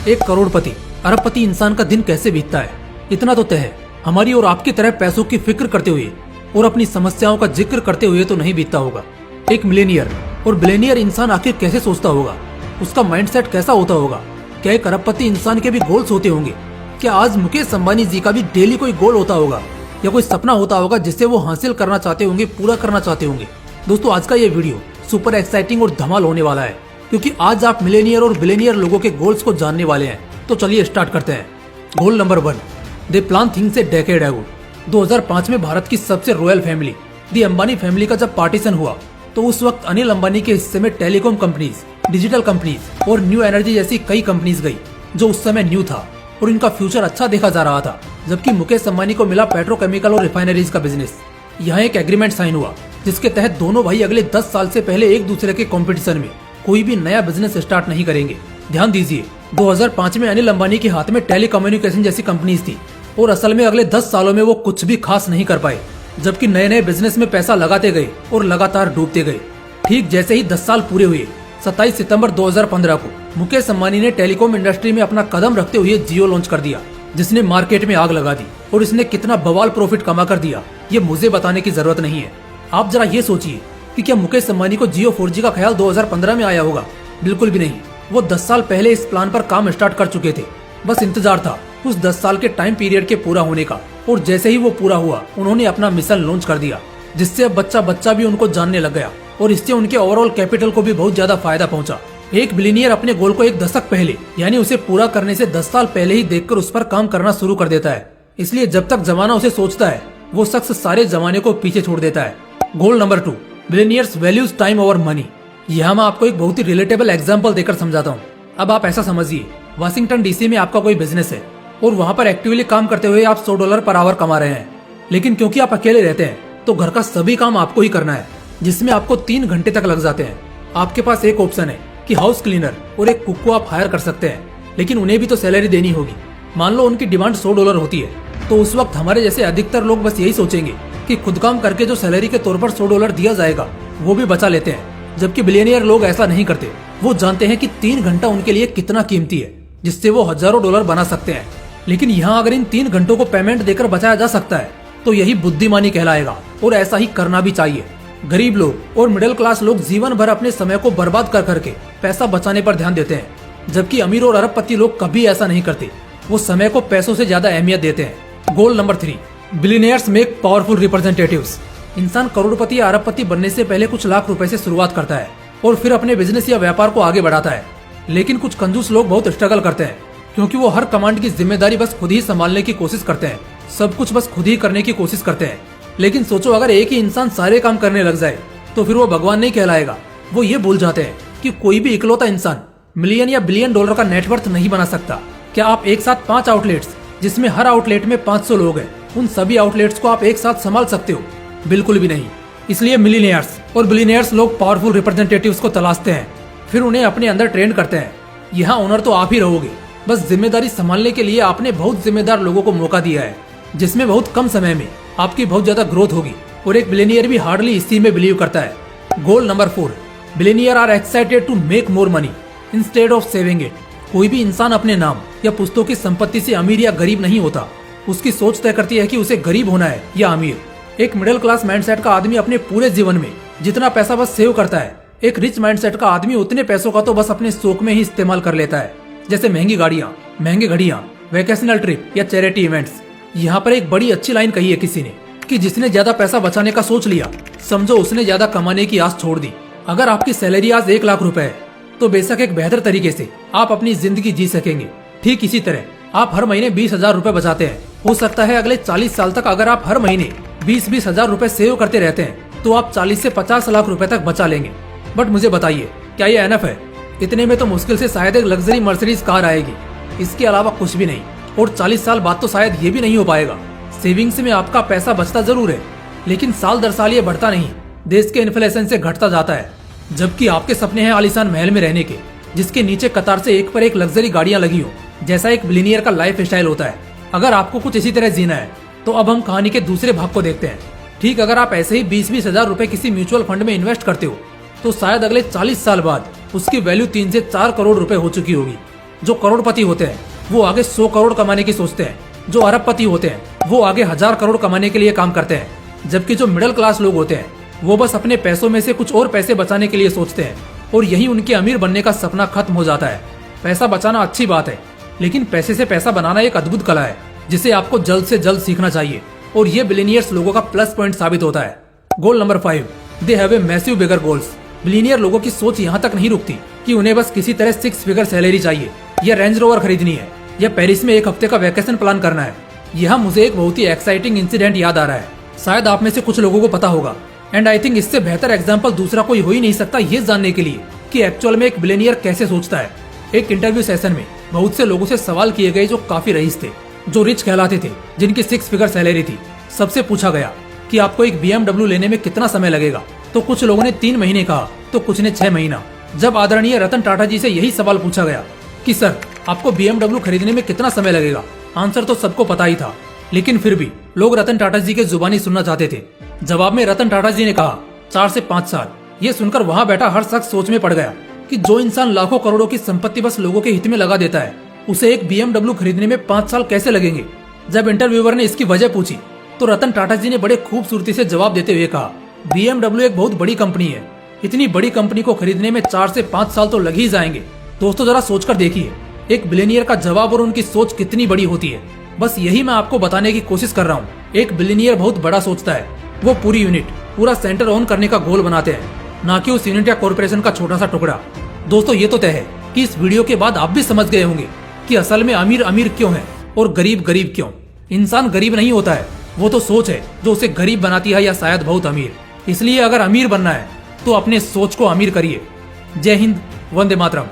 एक करोड़पति अरबपति इंसान का दिन कैसे बीतता है, इतना तो तय है। हमारी और आपकी तरह पैसों की फिक्र करते हुए और अपनी समस्याओं का जिक्र करते हुए तो नहीं बीतता होगा। एक मिलेनियर और बिलियनियर इंसान आखिर कैसे सोचता होगा, उसका माइंडसेट कैसा होता होगा? क्या एक अरबपति इंसान के भी गोल्स होते होंगे? क्या आज मुकेश अंबानी जी का भी डेली कोई गोल होता होगा या कोई सपना होता होगा जिससे वो हासिल करना चाहते होंगे, पूरा करना चाहते होंगे? दोस्तों, आज का ये वीडियो सुपर एक्साइटिंग और धमाल होने वाला है, क्योंकि आज आप मिलेनियर और बिलियनियर लोगों के गोल्स को जानने वाले हैं। तो चलिए स्टार्ट करते हैं। Goal number 1, they plan things a decade ago. 2005 में भारत की सबसे royal family the Ambani family का जब पार्टीशन हुआ तो उस वक्त अनिल अंबानी के हिस्से में टेलीकॉम कंपनीज, डिजिटल कंपनीज और न्यू एनर्जी जैसी कई कंपनीज गई, जो उस समय न्यू था और इनका फ्यूचर अच्छा देखा जा रहा था। जबकि मुकेश अंबानी को मिला पेट्रोकेमिकल और रिफाइनरीज का बिजनेस। यहाँ एक एग्रीमेंट साइन हुआ जिसके तहत दोनों भाई अगले 10 साल से पहले एक दूसरे के कंपटीशन में कोई भी नया बिजनेस स्टार्ट नहीं करेंगे। ध्यान दीजिए, 2005 में अनिल अंबानी के हाथ में टेलीकम्युनिकेशन जैसी कंपनीज थी और असल में अगले 10 सालों में वो कुछ भी खास नहीं कर पाए, जबकि नए नए बिजनेस में पैसा लगाते गए और लगातार डूबते गए। ठीक जैसे ही 10 साल पूरे हुए, 27 सितंबर 2015 को मुकेश अंबानी ने टेलीकॉम इंडस्ट्री में अपना कदम रखते हुए जियो लॉन्च कर दिया, जिसने मार्केट में आग लगा दी। और इसने कितना बवाल प्रॉफिट कमा कर दिया, ये मुझे बताने की जरूरत नहीं है। आप जरा ये सोचिए कि क्या मुकेश अंबानी को जियो 4G का ख्याल 2015 में आया होगा? बिल्कुल भी नहीं। वो 10 साल पहले इस प्लान पर काम स्टार्ट कर चुके थे। बस इंतजार था उस 10 साल के टाइम पीरियड के पूरा होने का, और जैसे ही वो पूरा हुआ उन्होंने अपना मिशन लॉन्च कर दिया, जिससे अब बच्चा भी उनको जानने लग गया और इससे उनके ओवरऑल कैपिटल को भी बहुत ज्यादा फायदा पहुंचा। एक बिलियनियर अपने गोल को एक दशक पहले, यानी उसे पूरा करने से 10 साल पहले ही देखकर उस पर काम करना शुरू कर देता है। इसलिए जब तक जमाना उसे सोचता है, वो शख्स सारे जमाने को पीछे छोड़ देता है। Goal number 2, billionaires values time over money. यहाँ मैं आपको एक बहुत ही रिलेटेबल एग्जाम्पल देकर समझाता हूँ। अब आप ऐसा समझिए, वाशिंगटन डीसी में आपका कोई बिजनेस है और वहाँ पर एक्टिवली काम करते हुए आप $100 पर आवर कमा रहे हैं। लेकिन क्योंकि आप अकेले रहते हैं तो घर का सभी काम आपको ही करना है, जिसमें आपको 3 घंटे तक लग जाते हैं। आपके पास एक ऑप्शन है कि हाउस क्लीनर और एक कुक को आप हायर कर सकते हैं, लेकिन उन्हें भी तो सैलरी देनी होगी। मान लो उनकी डिमांड $100 होती है, तो उस वक्त हमारे जैसे अधिकतर लोग बस यही सोचेंगे कि खुद काम करके जो सैलरी के तौर पर $100 दिया जाएगा वो भी बचा लेते हैं। जबकि बिलियनियर लोग ऐसा नहीं करते। वो जानते हैं कि 3 घंटा उनके लिए कितना कीमती है, जिससे वो हजारों डॉलर बना सकते हैं। लेकिन यहाँ अगर इन 3 घंटों को पेमेंट देकर बचाया जा सकता है तो यही बुद्धिमानी कहलाएगा, और ऐसा ही करना भी चाहिए। गरीब लोग और मिडिल क्लास लोग जीवन भर अपने समय को बर्बाद कर करके पैसा बचाने पर ध्यान देते हैं, जबकि अमीर और अरबपति लोग कभी ऐसा नहीं करते। वो समय को पैसों से ज्यादा अहमियत देते हैं। Goal number 3, billionaires make powerful representatives. इंसान करोड़पति या अरबपति बनने से पहले कुछ लाख रुपए से शुरुआत करता है और फिर अपने बिजनेस या व्यापार को आगे बढ़ाता है। लेकिन कुछ कंजूस लोग बहुत स्ट्रगल करते हैं, क्योंकि वो हर कमांड की जिम्मेदारी बस खुद ही संभालने की कोशिश करते हैं, सब कुछ बस खुद ही करने की कोशिश करते हैं। लेकिन सोचो, अगर एक ही इंसान सारे काम करने लग जाए तो फिर वो भगवान नहीं कहलाएगा। वो ये भूल जाते हैं कि कोई भी इकलौता इंसान मिलियन या बिलियन डॉलर का नेटवर्थ नहीं बना सकता। क्या आप एक साथ 5 आउटलेट्स, जिसमें हर आउटलेट में 500 लोग हैं, उन सभी आउटलेट्स को आप एक साथ संभाल सकते हो? बिल्कुल भी नहीं। इसलिए मिलियनियर्स और बिलियनियर्स लोग पावरफुल रिप्रेजेंटेटिव्स को तलाशते हैं, फिर उन्हें अपने अंदर ट्रेन करते हैं। यहाँ ओनर तो आप ही रहोगे, बस जिम्मेदारी संभालने के लिए आपने बहुत जिम्मेदार लोगों को मौका दिया है, जिसमें बहुत कम समय में आपकी बहुत ज्यादा ग्रोथ होगी। और एक बिलियनियर भी हार्डली इसी में बिलीव करता है। Goal number 4, billionaire are excited to make more money instead of saving it. कोई भी इंसान अपने नाम या पुश्तों की संपत्ति से अमीर या गरीब नहीं होता। उसकी सोच तय करती है कि उसे गरीब होना है या अमीर। एक मिडिल क्लास माइंडसेट का आदमी अपने पूरे जीवन में जितना पैसा बस सेव करता है, एक रिच माइंडसेट का आदमी उतने पैसों का तो बस अपने शौक में ही इस्तेमाल कर लेता है, जैसे महंगी गाड़ियाँ, महंगे घड़ियाँ, वैकेशनल ट्रिप या चैरिटी इवेंट्स। यहाँ पर एक बड़ी अच्छी लाइन कही है किसी ने कि जिसने ज्यादा पैसा बचाने का सोच लिया, समझो उसने ज्यादा कमाने की आस छोड़ दी। अगर आपकी सैलरी आज 1 लाख रुपए है तो बेशक एक बेहतर तरीके से आप अपनी जिंदगी जी सकेंगे। ठीक इसी तरह आप हर महीने 20,000 रुपए बचाते हैं, हो सकता है अगले 40 साल तक अगर आप हर महीने 20-20 हजार रुपए सेव करते रहते हैं तो आप 40 से 50 लाख रुपए तक बचा लेंगे। बट मुझे बताइए, क्या ये एनफ है? इतने में तो मुश्किल से शायद एक लग्जरी मर्सिडीज कार आएगी, इसके अलावा कुछ भी नहीं। और 40 साल बाद तो शायद ये भी नहीं हो पाएगा। सेविंग्स में आपका पैसा बचता जरूर है, लेकिन साल दर साल ये बढ़ता नहीं, देश के इन्फ्लेशन से घटता जाता है। जबकि आपके सपने हैं आलीशान महल में रहने के, जिसके नीचे कतार से एक पर एक लग्जरी गाड़ियां लगी हो, जैसा एक बिलियनियर का लाइफ स्टाइल होता है। अगर आपको कुछ इसी तरह जीना है तो अब हम कहानी के दूसरे भाग को देखते हैं। ठीक, अगर आप ऐसे ही 20-20 हजार रुपए किसी म्यूचुअल फंड में इन्वेस्ट करते हो तो शायद अगले 40 साल बाद उसकी वैल्यू 3 से 4 करोड़ रुपए हो चुकी होगी। जो करोड़पति होते हैं वो आगे 100 करोड़ कमाने की सोचते हैं, जो अरबपति होते हैं वो आगे 1000 करोड़ कमाने के लिए काम करते हैं, जबकि जो मिडिल क्लास लोग होते हैं वो बस अपने पैसों में से कुछ और पैसे बचाने के लिए सोचते हैं और यही उनके अमीर बनने का सपना खत्म हो जाता है। पैसा बचाना अच्छी बात है, लेकिन पैसे से पैसा बनाना एक अद्भुत कला है जिसे आपको जल्द से जल्द सीखना चाहिए और ये बिलियनियर्स लोगों का प्लस पॉइंट साबित होता है। Goal number 5, they have a massive bigger goals. Billionaire लोगों की सोच यहाँ तक नहीं रुकती कि उन्हें बस किसी तरह 6 फिगर सैलरी चाहिए या रेंज रोवर खरीदनी है या पेरिस में 1 हफ्ते का वैकेशन प्लान करना है। यहाँ मुझे एक बहुत ही एक्साइटिंग इंसिडेंट याद आ रहा है, शायद आप में से कुछ लोगों को पता होगा। एंड आई थिंक इससे बेहतर एग्जाम्पल दूसरा कोई हो ही नहीं सकता ये जानने के लिए कि एक्चुअल में एक बिलियनियर कैसे सोचता है। एक इंटरव्यू सेशन में बहुत से लोगों से सवाल किए गए जो काफी रईस थे, जो रिच कहलाते थे, जिनकी 6 फिगर सैलरी थी। सबसे पूछा गया कि आपको एक BMW लेने में कितना समय लगेगा, तो कुछ लोगों ने 3 महीने कहा तो कुछ ने 6 महीना। जब आदरणीय रतन टाटा जी से यही सवाल पूछा गया कि सर आपको BMW खरीदने में कितना समय लगेगा, आंसर तो सबको पता ही था, लेकिन फिर भी लोग रतन टाटा जी के जुबानी सुनना चाहते थे। जवाब में रतन टाटा जी ने कहा 4 से 5 साल। ये सुनकर वहाँ बैठा हर शख्स सोच में पड़ गया कि जो इंसान लाखों करोड़ों की संपत्ति बस लोगों के हित में लगा देता है, उसे एक BMW खरीदने में 5 साल कैसे लगेंगे। जब इंटरव्यूअर ने इसकी वजह पूछी तो रतन टाटा जी ने बड़े खूबसूरती से जवाब देते हुए कहा, BMW एक बहुत बड़ी कंपनी है, इतनी बड़ी कंपनी को खरीदने में 4 से 5 साल तो लग ही जाएंगे। दोस्तों जरा सोचकर देखिए, एक बिलियनियर का जवाब और उनकी सोच कितनी बड़ी होती है। बस यही मैं आपको बताने की कोशिश कर रहा हूँ। एक बिलियनियर बहुत बड़ा सोचता है, वो पूरी यूनिट, पूरा सेंटर ऑन करने का गोल बनाते हैं, ना कि उस यूनिट या कॉर्पोरेशन का छोटा सा टुकड़ा। दोस्तों ये तो तय है कि इस वीडियो के बाद आप भी समझ गए होंगे कि असल में अमीर अमीर क्यों है और गरीब गरीब क्यों। इंसान गरीब नहीं होता है, वो तो सोच है जो उसे गरीब बनाती है या शायद बहुत अमीर। इसलिए अगर अमीर बनना है तो अपने सोच को अमीर करिए। जय हिंद, वंदे मातरम।